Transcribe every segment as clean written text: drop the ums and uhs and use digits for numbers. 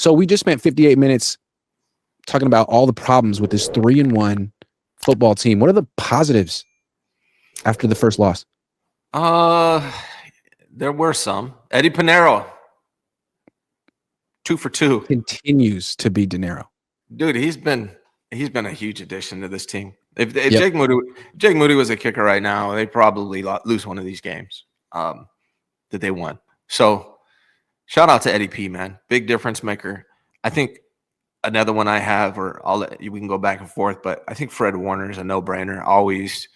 So we just spent 58 minutes talking about all the problems with this 3-1 football team. What are the positives after the first loss? There were some. Eddie Pinero, 2 for 2. Continues to be De Niro. Dude, he's been a huge addition to this team. If Jake Moody was a kicker right now, they probably lose one of these games that they won. So shout out to Eddie P, man. Big difference maker. I think another one I have, or we can go back and forth, but I think Fred Warner is a no-brainer. Always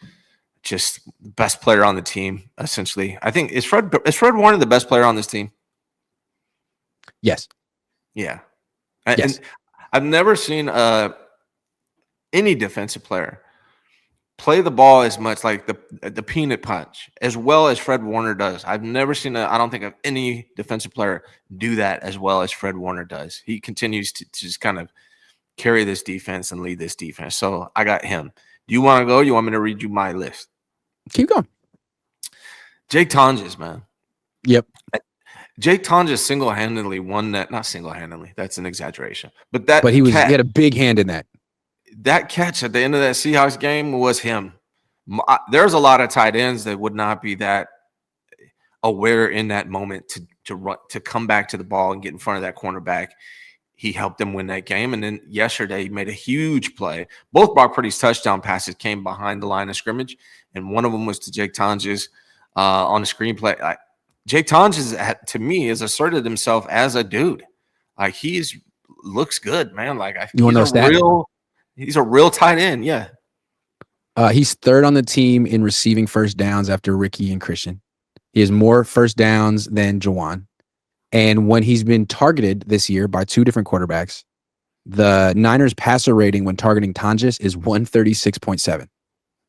just best player on the team, essentially. I think is Fred Warner the best player on this team? Yes. Yeah. Yes. And I've never seen any defensive player play the ball as much like the peanut punch as well as Fred Warner does. I've never seen I don't think of any defensive player do that as well as Fred Warner does. He continues to just kind of carry this defense and lead this defense. So I got him. Do you want to go? You want me to read you my list? Keep going. Jake Tonjes, man. Yep. Jake Tonjes single-handedly won that. Not single-handedly. That's an exaggeration. But he had a big hand in that. That catch at the end of that Seahawks game was him. There's a lot of tight ends that would not be that aware in that moment to come back to the ball and get in front of that cornerback. He helped them win that game. And then yesterday he made a huge play. Both Brock Purdy's touchdown passes came behind the line of scrimmage, and one of them was to Jake Tonjes on the screenplay. Jake Tonjes, to me, has asserted himself as a dude. Like looks good, man. Like he's a real tight end. Yeah. He's third on the team in receiving first downs after Ricky and Christian. He has more first downs than Juwan. And when he's been targeted this year by 2 different quarterbacks, the Niners passer rating when targeting Tonjes is 136.7.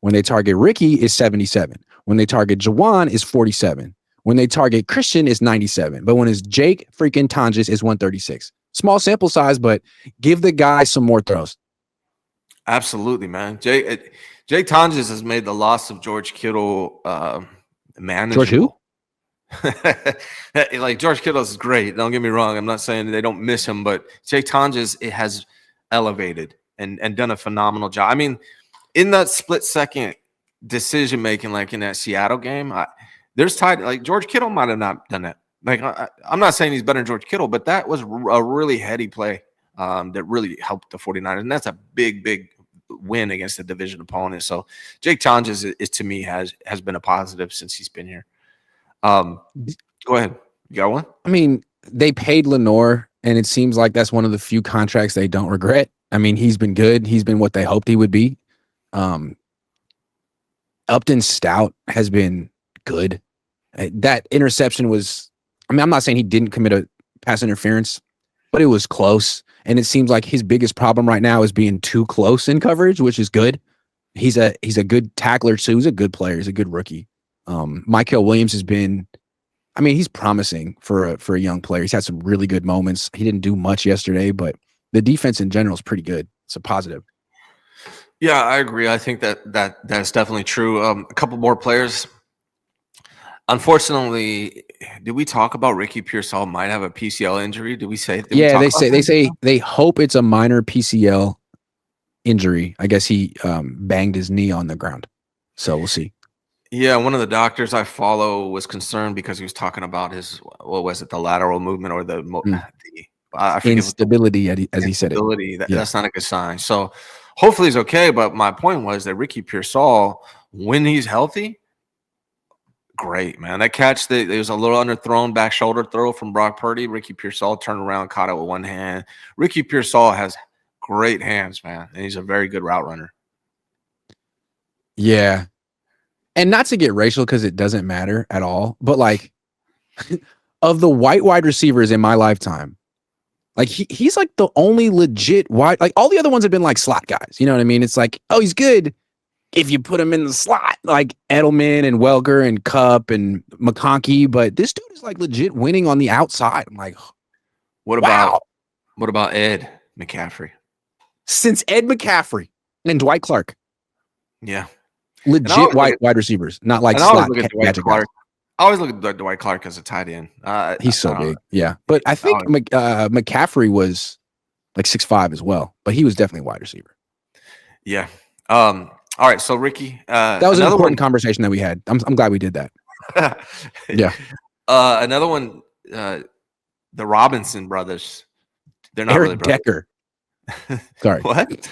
When they target Ricky is 77. When they target Juwan is 47. When they target Christian is 97. But when it's Jake freaking Tonjes is 136. Small sample size, but give the guy some more throws. Absolutely, man. Jake Tonjes has made the loss of George Kittle manageable. George who? Like George Kittle is great. Don't get me wrong. I'm not saying they don't miss him, but Jake Tonjes has elevated and done a phenomenal job. I mean, in that split second decision making, like in that Seattle game, there's tied. Like George Kittle might have not done that. Like I'm not saying he's better than George Kittle, but that was a really heady play that really helped the 49ers, and that's a big win against a division opponent. So Jake Tonjes is to me has been a positive since he's been here. Go ahead. You got one? I mean, they paid Lenore, and it seems like that's one of the few contracts they don't regret. I mean, he's been good. He's been what they hoped he would be. Upton Stout has been good. That interception was, I mean, I'm not saying he didn't commit a pass interference, but it was close. And it seems like his biggest problem right now is being too close in coverage, which is good. He's a good tackler too. He's a good player. He's a good rookie. Michael Williams has been, I mean, he's promising for a young player. He's had some really good moments. He didn't do much yesterday, but the defense in general is pretty good. It's a positive. Yeah, I agree. I think that's definitely true. A couple more players. Unfortunately, did we talk about Ricky Pearsall might have a PCL injury? Did we say? They hope it's a minor PCL injury. I guess he banged his knee on the ground. So we'll see. Yeah, one of the doctors I follow was concerned because he was talking about his, what was it, the lateral movement or the instability, as he said it. That's not a good sign. So hopefully he's okay. But my point was that Ricky Pearsall, when he's healthy, great, man. That catch, there was a little underthrown back shoulder throw from Brock Purdy. Ricky Pearsall turned around, caught it with one hand. Ricky Pearsall has great hands, man, and he's a very good route runner. Yeah. And not to get racial because it doesn't matter at all, but like of the white wide receivers in my lifetime, like he's like the only legit wide, like all the other ones have been like slot guys. You know what I mean? It's like, oh, he's good if you put him in the slot, like Edelman and Welker and Kupp and McConkey, but this dude is like legit winning on the outside. I'm like, what about Ed McCaffrey? Since Ed McCaffrey and Dwight Clark. Yeah. Legit wide receivers, not like slot. Dwight Clark. I always look at Dwight Clark as a tight end. He's so I don't big. Yeah. But I think McCaffrey was like 6'5" as well, but he was definitely a wide receiver. Yeah. All right. So Ricky, that was an important conversation that we had. I'm glad we did that. Yeah. Another one, the Robinson brothers. They're not Eric really brothers. Decker. Sorry. What?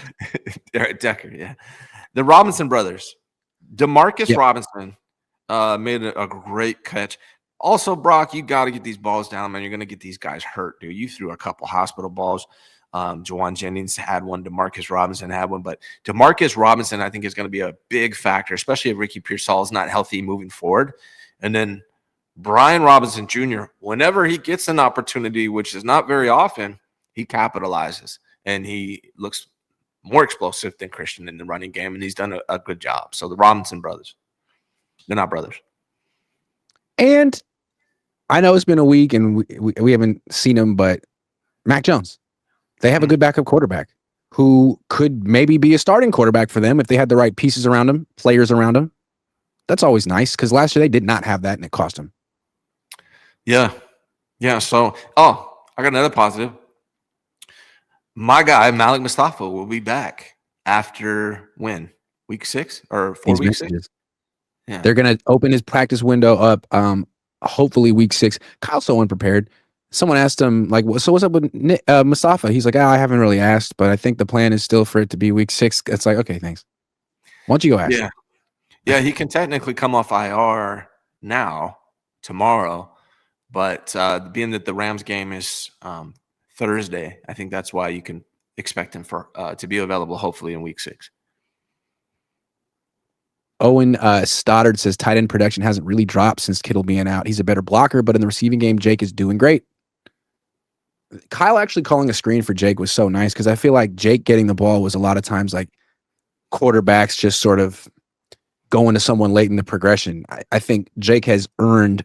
Eric Decker. Yeah. The Robinson brothers. DeMarcus Robinson made a great catch. Also, Brock, you got to get these balls down, man. You're going to get these guys hurt, dude. You threw a couple hospital balls. Juwan Jennings had one. DeMarcus Robinson had one. But DeMarcus Robinson, I think, is going to be a big factor, especially if Ricky Pearsall is not healthy moving forward. And then Brian Robinson Jr., whenever he gets an opportunity, which is not very often, he capitalizes. And he looks more explosive than Christian in the running game, and he's done a good job. So the Robinson brothers, they're not brothers. And I know it's been a week, and we haven't seen him, but Mac Jones, they have a good backup quarterback who could maybe be a starting quarterback for them if they had the right pieces around him, players around him. That's always nice because last year they did not have that, and it cost them. Yeah. So, I got another positive. My guy, Malik Mustafa, will be back after when? Week 6 or 4 weeks? Yeah. They're going to open his practice window up, hopefully week 6. Kyle's so unprepared. Someone asked him, like, so what's up with Mustafa? He's like, I haven't really asked, but I think the plan is still for it to be week 6. It's like, okay, thanks. Why don't you go ask? Yeah, he can technically come off IR now, tomorrow, but being that the Rams game is Thursday, I think that's why you can expect him to be available hopefully in week 6. Owen Stoddard says tight end production hasn't really dropped since Kittle being out. He's a better blocker, but in the receiving game, Jake is doing great. Kyle actually calling a screen for Jake was so nice because I feel like Jake getting the ball was a lot of times like quarterbacks just sort of going to someone late in the progression. I think Jake has earned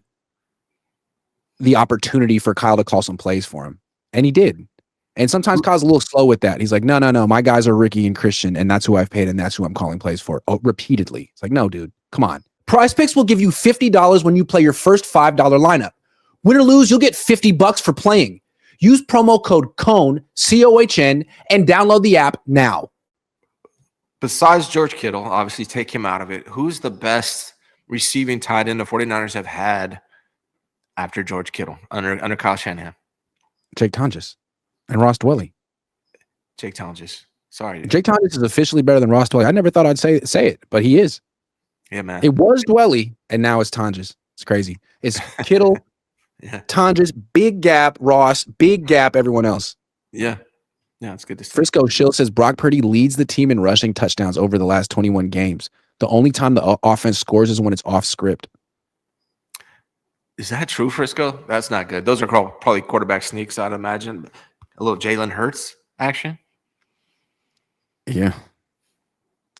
the opportunity for Kyle to call some plays for him, and he did. And sometimes Kyle's a little slow with that. He's like, no, my guys are Ricky and Christian, and that's who I've paid, and that's who I'm calling plays for repeatedly. It's like, no, dude, come on. Prize Picks will give you $50 when you play your first $5 lineup. Win or lose, you'll get $50 for playing. Use promo code COHN, COHN, and download the app now. Besides George Kittle, obviously take him out of it. Who's the best receiving tight end the 49ers have had after George Kittle under Kyle Shanahan? Jake Tonjes and Ross Dwelley. Jake Tonjes. Sorry. Jake Tonjes is officially better than Ross Dwelley. I never thought I'd say it, but he is. Yeah, man. It was Dwelley, and now it's Tonjes. It's crazy. It's Kittle, Tonjes, big gap, Ross, big gap, everyone else. Yeah, it's good to see. Frisco Shill says Brock Purdy leads the team in rushing touchdowns over the last 21 games. The only time the offense scores is when it's off script. Is that true, Frisco? That's not good. Those are probably quarterback sneaks, I'd imagine. A little Jalen Hurts action. Yeah.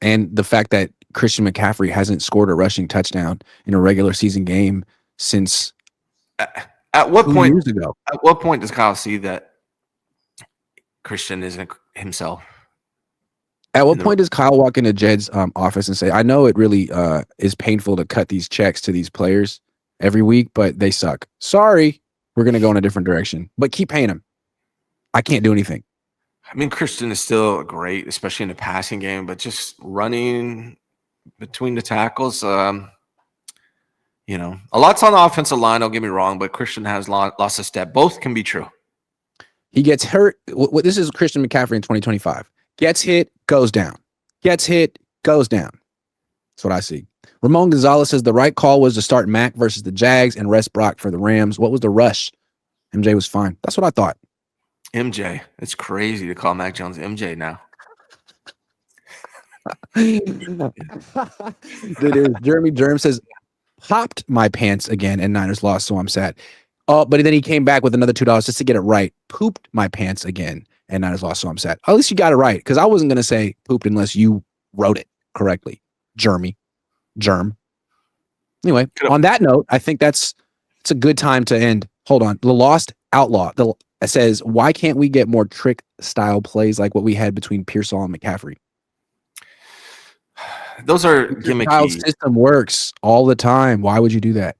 And the fact that Christian McCaffrey hasn't scored a rushing touchdown in a regular season game since at what point years ago. At what point does Kyle see that Christian isn't himself? At what point does Kyle walk into Jed's office and say, I know it really is painful to cut these checks to these players every week, but they suck. Sorry, we're going to go in a different direction, but keep paying them. I can't do anything. I mean, Christian is still great, especially in the passing game, but just running between the tackles, a lot's on the offensive line, don't get me wrong, but Christian has lost a step. Both can be true. He gets hurt. This is Christian McCaffrey in 2025. Gets hit, goes down. Gets hit, goes down. That's what I see. Ramon Gonzalez says the right call was to start Mac versus the Jags and rest Brock for the Rams. What was the rush? MJ was fine. That's what I thought. MJ. It's crazy to call Mac Jones MJ now. Jeremy Germ says, popped my pants again and Niners lost, so I'm sad. But then he came back with another $2 just to get it right. Pooped my pants again and Niners lost, so I'm sad. At least you got it right, because I wasn't going to say pooped unless you wrote it correctly. Germ. Anyway, on that note, I think it's a good time to end. Hold on. The Lost Outlaw says, why can't we get more trick style plays like what we had between Pearsall and McCaffrey? Those are gimmicky. Kyle's system works all the time. Why would you do that?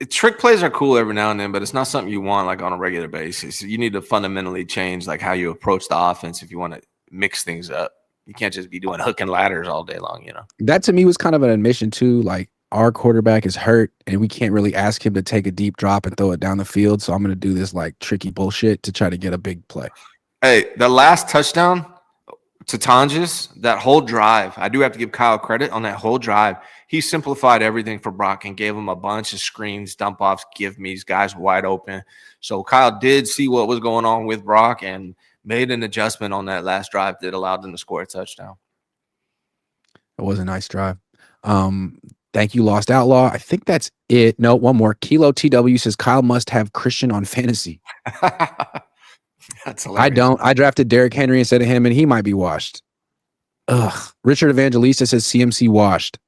Trick plays are cool every now and then, but it's not something you want like on a regular basis. You need to fundamentally change like how you approach the offense if you want to mix things up. You can't just be doing hook and ladders all day long, you know. That to me was kind of an admission too. Like our quarterback is hurt, and we can't really ask him to take a deep drop and throw it down the field. So I'm going to do this like tricky bullshit to try to get a big play. Hey, the last touchdown to Tonjes, that whole drive, I do have to give Kyle credit on that whole drive. He simplified everything for Brock and gave him a bunch of screens, dump offs, give me's, guys wide open. So Kyle did see what was going on with Brock and made an adjustment on that last drive that allowed them to score a touchdown. It was a nice drive. Thank you, Lost Outlaw. I think that's it. No, one more. Kilo TW says Kyle must have Christian on fantasy. That's hilarious. I don't. I drafted Derrick Henry instead of him, and he might be washed. Ugh. Richard Evangelista says CMC washed.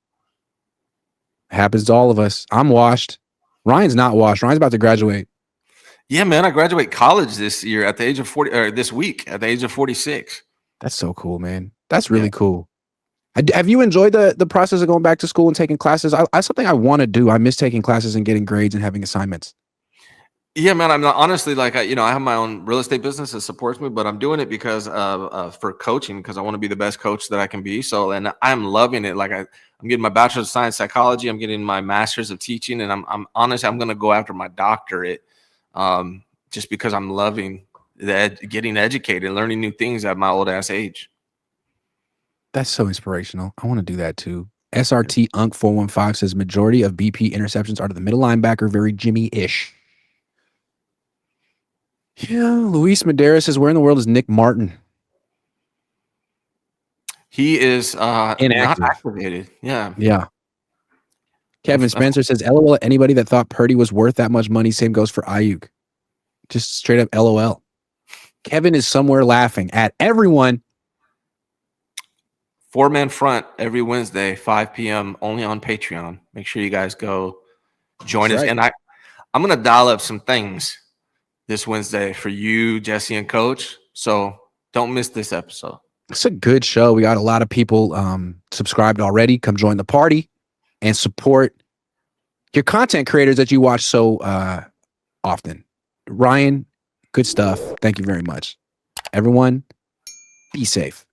Happens to all of us. I'm washed. Ryan's not washed. Ryan's about to graduate. Yeah, man. I graduate college this year at the age of 40, or this week at the age of 46. That's so cool, man. That's really cool. Have you enjoyed the process of going back to school and taking classes? I something I want to do. I miss taking classes and getting grades and having assignments. Yeah, man. I'm not honestly like I have my own real estate business that supports me, but I'm doing it because for coaching because I want to be the best coach that I can be. So, and I'm loving it. Like I'm getting my bachelor's of science psychology. I'm getting my master's of teaching, and I'm honestly I'm going to go after my doctorate, just because I'm loving getting educated, learning new things at my old ass age. That's so inspirational. I want to do that too. SRT Unk 415 says majority of BP interceptions are to the middle linebacker, very Jimmy-ish. Yeah, Luis Medeiros says, where in the world is Nick Martin? He is Inactive. Not activated. Yeah. Yeah. Kevin Spencer says, LOL, anybody that thought Purdy was worth that much money, same goes for Ayuk. Just straight up LOL. Kevin is somewhere laughing at everyone. 4-man front every Wednesday, 5 p.m. only on Patreon. Make sure you guys go join us. Right. And I'm going to dial up some things this Wednesday for you, Jesse, and Coach. So don't miss this episode. It's a good show. We got a lot of people subscribed already. Come join the party and support your content creators that you watch so often. Ryan, good stuff. Thank you very much. Everyone, be safe.